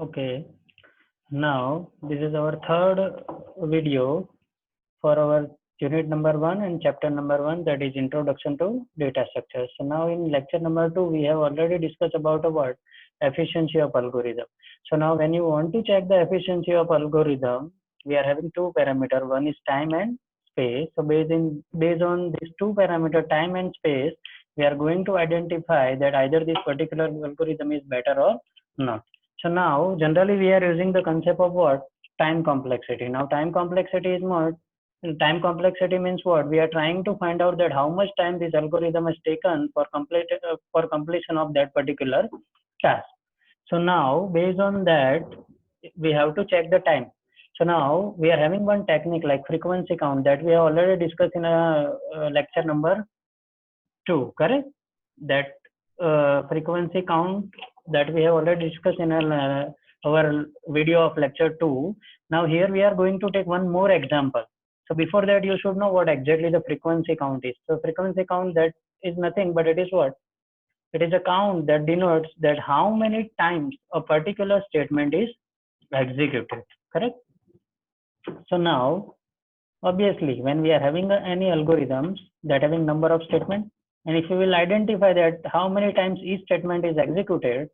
Okay, now this is our third video for our unit number 1 and chapter number 1, that is introduction to data structures. So now in lecture number 2 we have already discussed about a word efficiency of algorithm. So now when you want to check the efficiency of algorithm, we are having two parameters. One is time and space. So based on these two parameters, time and space, we are going to identify that either this particular algorithm is better or not. So now generally we are using the concept of what? Time complexity. Now time complexity is what? Time complexity means what? We are trying to find out that how much time this algorithm has taken for completion of that particular task. So now based on that we have to check the time. So now we are having one technique like frequency count that we have already discussed in a lecture number 2, correct? That frequency count that we have already discussed in our video of lecture 2. Now here we are going to take one more example. So before that you should know what exactly the frequency count is. So frequency count, that is nothing but it is what? It is a count that denotes that how many times a particular statement is executed, correct? So now obviously when we are having any algorithms that having number of statements, and if you will identify that how many times each statement is executed,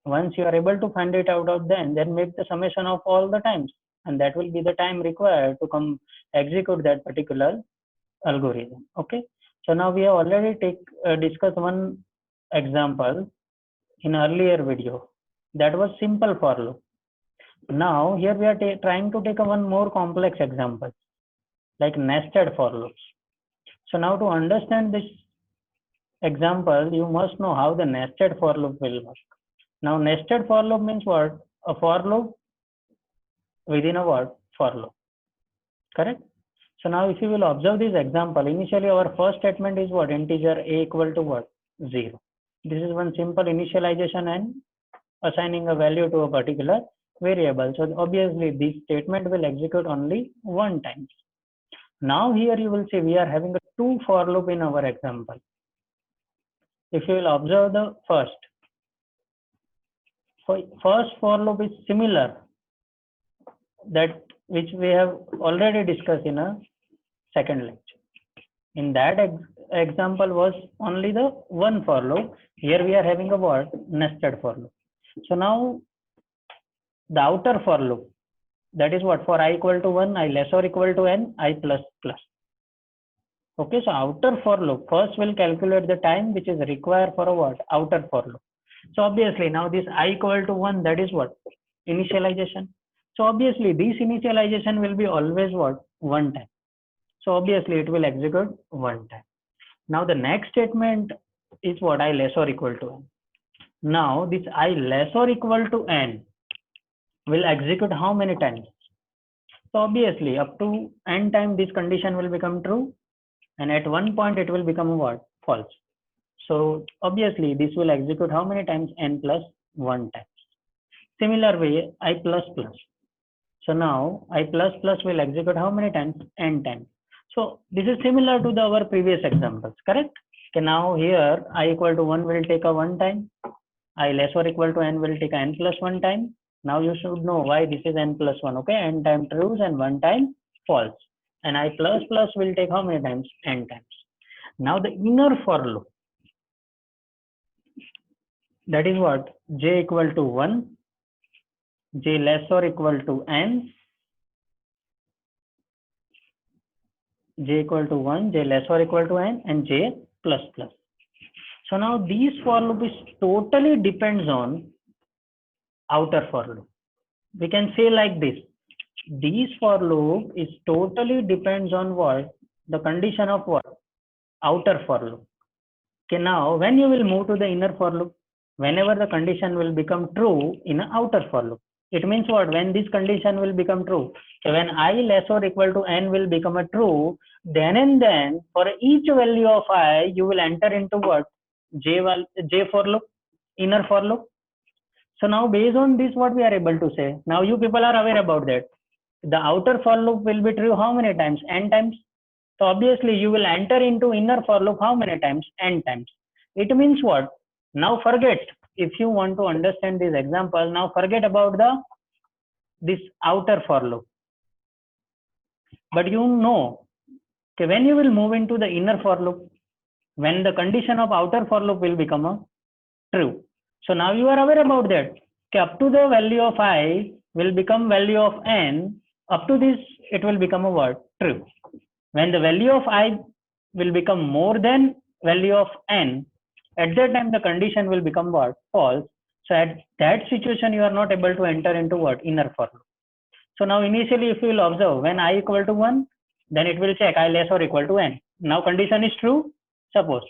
once you are able to find it out of then make the summation of all the times, and that will be the time required to execute that particular algorithm. Okay, so now we have already discussed one example in earlier video, that was simple for loop. Now here we are trying to take one more complex example like nested for loops. So now to understand this example, you must know how the nested for loop will work. Now nested for loop means what? A for loop within a what? For loop, correct? So now if you will observe this example, initially our first statement is what? Integer a equal to what? 0. This is one simple initialization and assigning a value to a particular variable. So obviously this statement will execute only one time. Now here you will see we are having a two for loop in our example. If you will observe the first for loop is similar that which we have already discussed in a second lecture. In that example was only the one for loop. Here we are having a what? Nested for loop. So now the outer for loop, that is what? For I equal to 1, I less or equal to n, I plus plus. Okay, so outer for loop first will calculate the time which is required for a what? Outer for loop. So obviously now this I equal to 1, that is what? Initialization. So obviously this initialization will be always what? One time. So obviously it will execute one time. Now the next statement is what? I less or equal to n. Now this I less or equal to n will execute how many times? So obviously up to n time this condition will become true, and at one point it will become what? False. So obviously this will execute how many times? N plus 1 times. Similar way I plus plus. So now I plus plus will execute how many times? N times. So this is similar to our previous examples, correct? Okay, now here I equal to 1 will take a 1 time. I less or equal to n will take a n plus 1 time. Now you should know why this is n plus 1. Okay, n time trues and 1 time false. And I plus plus will take how many times? N times. Now the inner for loop, that is what? J equal to 1, j less or equal to n, j equal to 1, j less or equal to n, and j plus plus. So now these for loop is totally depends on outer for loop. We can say like this, these for loop is totally depends on what? The condition of what? Outer for loop. Okay, now when you will move to the inner for loop, whenever the condition will become true in an outer for loop, it means what? When this condition will become true, so when I less or equal to n will become a true, then and then for each value of I you will enter into what? J for loop, inner for loop. So now based on this what we are able to say, now you people are aware about that the outer for loop will be true how many times? N times. So obviously you will enter into inner for loop how many times? N times. It means what? Now forget if you want to understand this example, now forget about this outer for loop. But you know, okay, when you will move into the inner for loop, when the condition of outer for loop will become a true. So now you are aware about that. Okay, up to the value of I will become value of n. Up to this, it will become a what? True. When the value of I will become more than value of n, at that time the condition will become what? False. So at that situation, you are not able to enter into what? Inner for loop. So now initially, if you will observe, when I equal to 1, then it will check I less or equal to n. Now condition is true, suppose.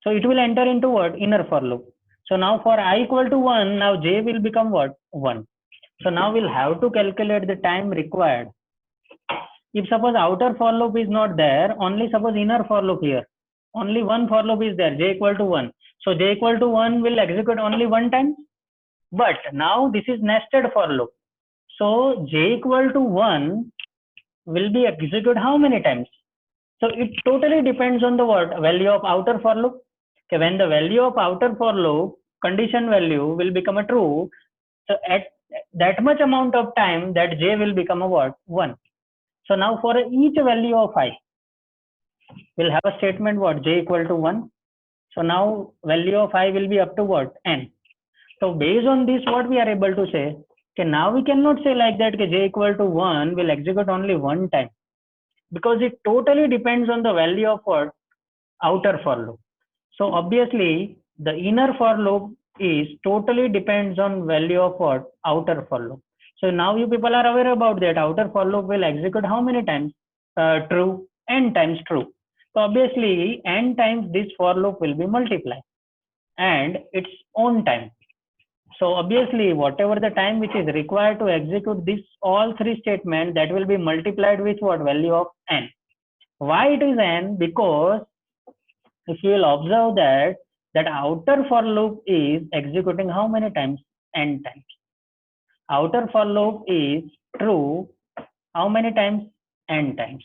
So it will enter into what? Inner for loop. So now for I equal to 1, now j will become what? 1. So now we'll have to calculate the time required. If suppose outer for loop is not there, only suppose inner for loop here. Only one for loop is there, j equal to 1. So j equal to 1 will execute only one time. But now this is nested for loop. So j equal to 1 will be executed how many times? So it totally depends on the what? Value of outer for loop. Okay, when the value of outer for loop condition value will become a true, so at that much amount of time that j will become a what? 1. So now for each value of I, we'll have a statement what? J equal to 1. So now value of I will be up to what? N. So based on this, what we are able to say, okay, now we cannot say like that, okay, j equal to 1 will execute only one time, because it totally depends on the value of what? Outer for loop. So obviously the inner for loop is totally depends on value of what? Outer for loop. So now you people are aware about that. Outer for loop will execute how many times? True, n times true. So obviously n times this for loop will be multiplied and its own time. So obviously whatever the time which is required to execute this all three statements, that will be multiplied with what? Value of n. Why it is n? Because if you will observe that outer for loop is executing how many times? N times. Outer for loop is true how many times? N times.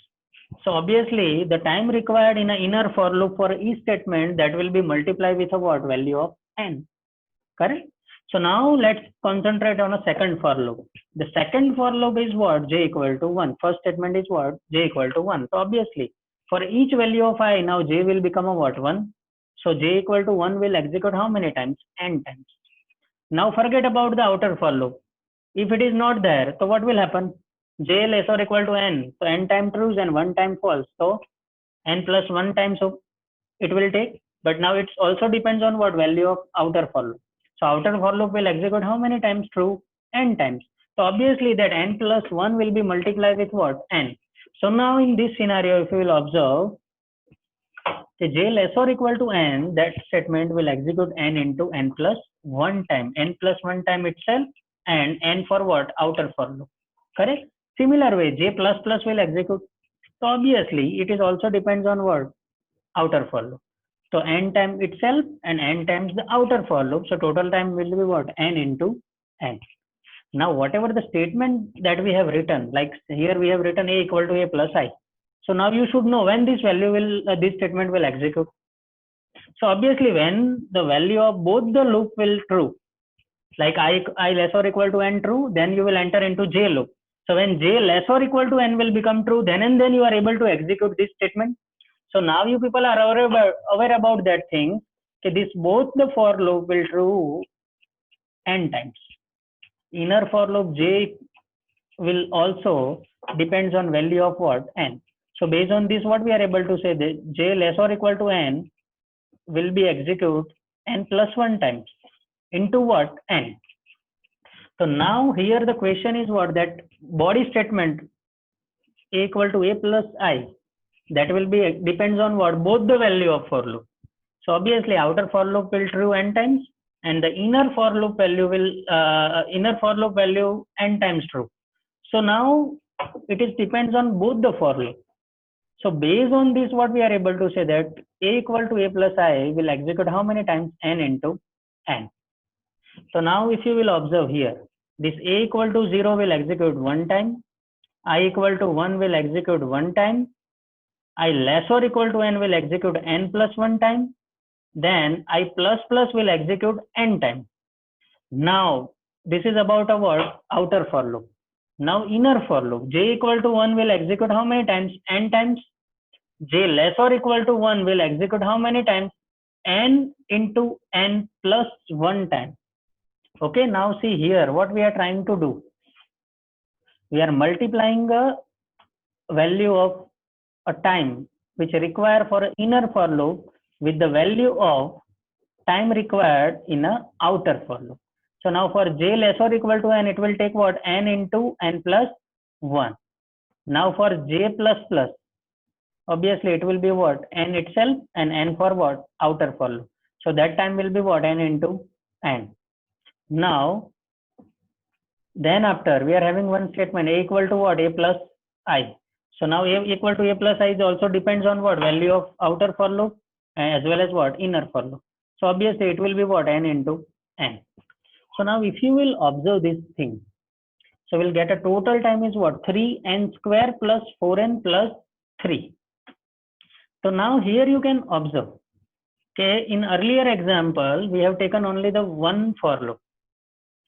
So obviously the time required in an inner for loop for each statement, that will be multiplied with a what? Value of n. Correct? So now let's concentrate on a second for loop. The second for loop is what? J equal to 1. First statement is what? J equal to 1. So obviously for each value of I, now j will become a what? 1. So j equal to 1 will execute how many times? N times. Now forget about the outer for loop. If it is not there, so what will happen? J less or equal to n. So n time trues and 1 time false. So n plus 1 times so it will take. But now it also depends on what? Value of outer for loop. So outer for loop will execute how many times? True, n times. So obviously that n plus 1 will be multiplied with what? N. So now in this scenario, if you will observe, the j less or equal to n, that statement will execute n into n plus 1 time. N plus 1 time itself and n for what? Outer for loop. Correct? Similar way, j plus plus will execute. So obviously it is also depends on what? Outer for loop. So n time itself and n times the outer for loop. So total time will be what? N into n. Now whatever the statement that we have written, like here we have written a equal to a plus I. So now you should know when this value will, this statement will execute. So obviously when the value of both the loop will true, like I less or equal to n true, then you will enter into j loop. So when j less or equal to n will become true, then and then you are able to execute this statement. So now you people are aware about that thing. Okay, this both the for loop will true n times. Inner for loop j will also depends on value of what? N. So based on this, what we are able to say that j less or equal to n will be execute n plus 1 times into what? N. So now here the question is what? That body statement a equal to a plus I, that will be depends on what? Both the value of for loop. So obviously outer for loop will true n times and the inner for loop value will n times true. So now it is depends on both the for loop. So based on this, what we are able to say that a equal to a plus I will execute how many times? N into n. So now if you will observe here, this a equal to 0 will execute one time, I equal to 1 will execute one time, I less or equal to n will execute n plus 1 time, then I plus plus will execute n time. Now this is about a what? Outer for loop. Now inner for loop. J equal to 1 will execute how many times? N times. J less or equal to 1 will execute how many times? N into N plus 1 time. Okay, now see here what we are trying to do. We are multiplying a value of a time which require for an inner for loop with the value of time required in a outer for loop. So now for j less or equal to n, it will take what? N into n plus 1. Now for j plus plus, obviously it will be what? N itself, and n for what? Outer for loop. So that time will be what? N into n. Now, then after we are having one statement, a equal to what? A plus I. So now a equal to a plus I also depends on what? Value of outer for loop as well as what? Inner for loop. So obviously it will be what? N into n. So now if you will observe this thing, so we'll get a total time is what? 3n square plus 4n plus 3. So now here you can observe. Okay, in earlier example, we have taken only the one for loop.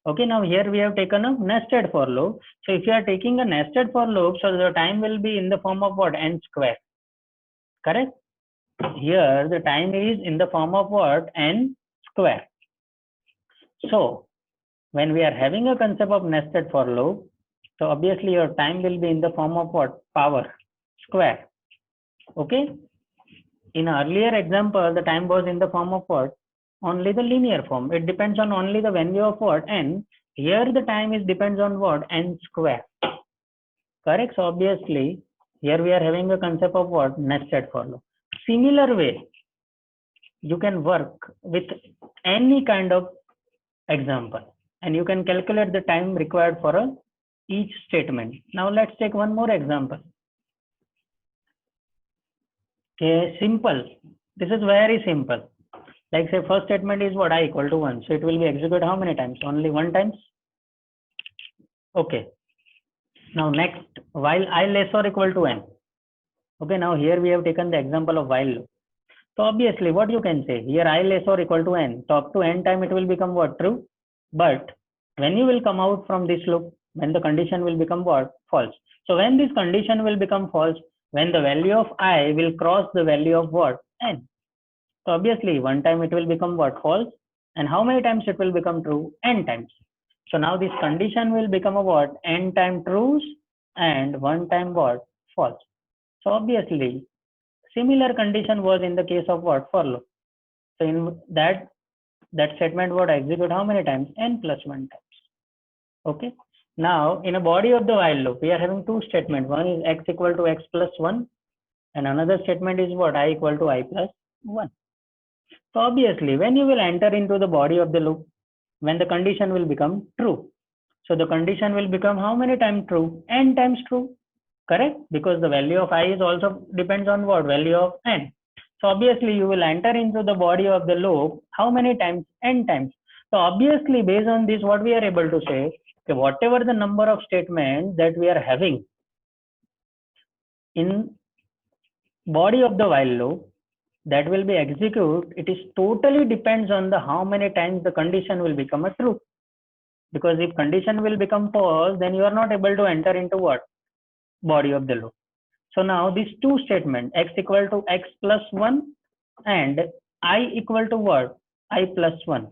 Okay, now here we have taken a nested for loop. So if you are taking a nested for loop, so the time will be in the form of what? N square. Correct? Here the time is in the form of what? N square. So when we are having a concept of nested for loop, so obviously your time will be in the form of what? Power square. Okay. In earlier example, the time was in the form of what? Only the linear form. It depends on only the value of what? N. Here the time is depends on what? N square. Correct? So obviously here we are having a concept of what? Nested for loop. Similar way, you can work with any kind of example and you can calculate the time required for each statement. Now let's take one more example. Okay, simple. This is very simple. Like say first statement is what? I equal to 1. So it will be executed how many times? Only 1 times. Okay. Now next, while I less or equal to n. Okay, now here we have taken the example of while loop. So obviously what you can say here, I less or equal to n. So up to n time it will become what? True. But when you will come out from this loop, when the condition will become what? False. So when this condition will become false, when the value of I will cross the value of what? N. So obviously one time it will become what? False. And how many times it will become true? N times. So now this condition will become a what? N time trues and one time what? False. So obviously similar condition was in the case of what? For loop. So in that statement would execute how many times? N plus 1 times. Okay. Now in a body of the while loop, we are having two statements. One is x equal to x plus 1 and another statement is what? I equal to I plus 1. So obviously when you will enter into the body of the loop, when the condition will become true. So the condition will become how many times true? N times true. Correct? Because the value of I is also depends on what? Value of n. So obviously you will enter into the body of the loop how many times? N times. So obviously based on this, what we are able to say, okay, whatever the number of statements that we are having in body of the while loop that will be executed, it is totally depends on the how many times the condition will become a true. Because if condition will become false, then you are not able to enter into what? Body of the loop. So now these two statements, x equal to x plus 1 and I equal to what? I plus 1.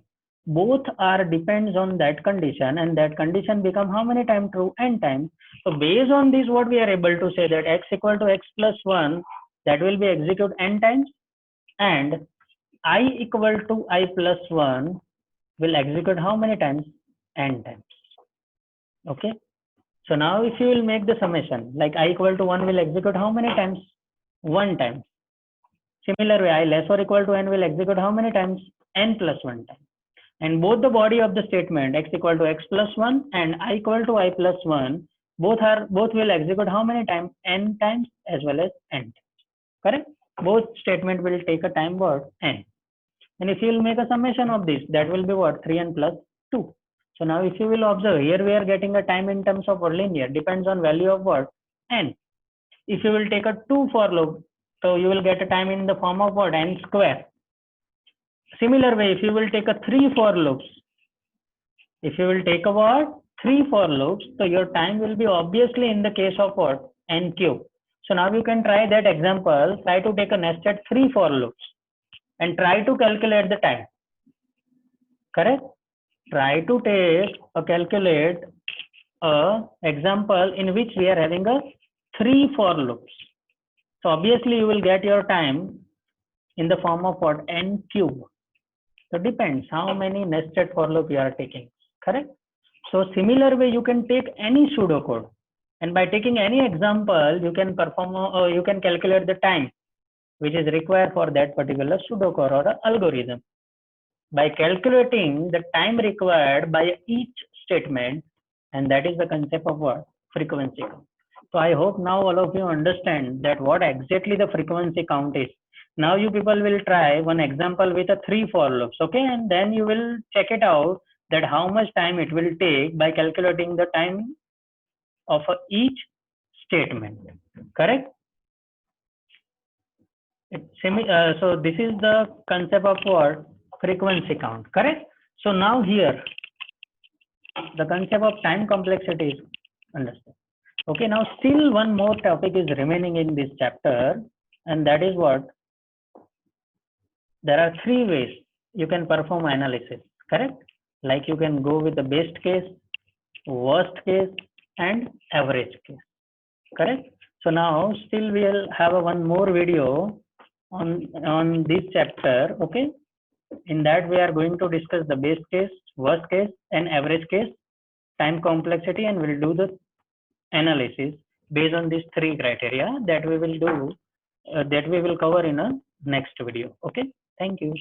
Both are depends on that condition and that condition become how many times true? N times. So based on this, what we are able to say that x equal to x plus 1, that will be executed n times and I equal to I plus 1 will execute how many times? N times. Okay. So now if you will make the summation, like I equal to 1 will execute how many times? 1 time. Similar way, I less or equal to n will execute how many times? N plus 1 time. And both the body of the statement x equal to x plus 1 and I equal to I plus 1, both will execute how many times? N times as well as n. Correct? Both statement will take a time word n. And if you will make a summation of this, that will be what? 3n plus 2. So now if you will observe, here we are getting a time in terms of linear, depends on value of what? N. If you will take a 2 for loop, so you will get a time in the form of what? N square. Similar way, if you will take a 3 for loops, If you will take a what? 3 for loops, so your time will be obviously in the case of what? N cube. So now you can try that example. Try to take a nested 3 for loops and try to calculate the time. Correct? Try to take a calculate a example in which we are having a 3 for loops. So obviously you will get your time in the form of what? N cube. So depends how many nested for loop you are taking. Correct? So similar way you can take any pseudocode, and by taking any example you can perform you can calculate the time which is required for that particular pseudocode or algorithm. By calculating the time required by each statement, and that is the concept of what? Frequency count. So I hope now all of you understand that what exactly the frequency count is. Now you people will try one example with a 3 for loops, okay, and then you will check it out that how much time it will take by calculating the time of each statement. Correct? So this is the concept of what? Frequency count. Correct? So now here the concept of time complexity is understood. Okay, now still one more topic is remaining in this chapter, and that is what? There are 3 ways you can perform analysis. Correct? Like you can go with the best case, worst case, and average case. Correct? So now still we'll have one more video on this chapter. Okay, in that we are going to discuss the base case, worst case, and average case, time complexity, and we'll do the analysis based on these 3 criteria that we will do that we will cover in a next video. Okay, thank you.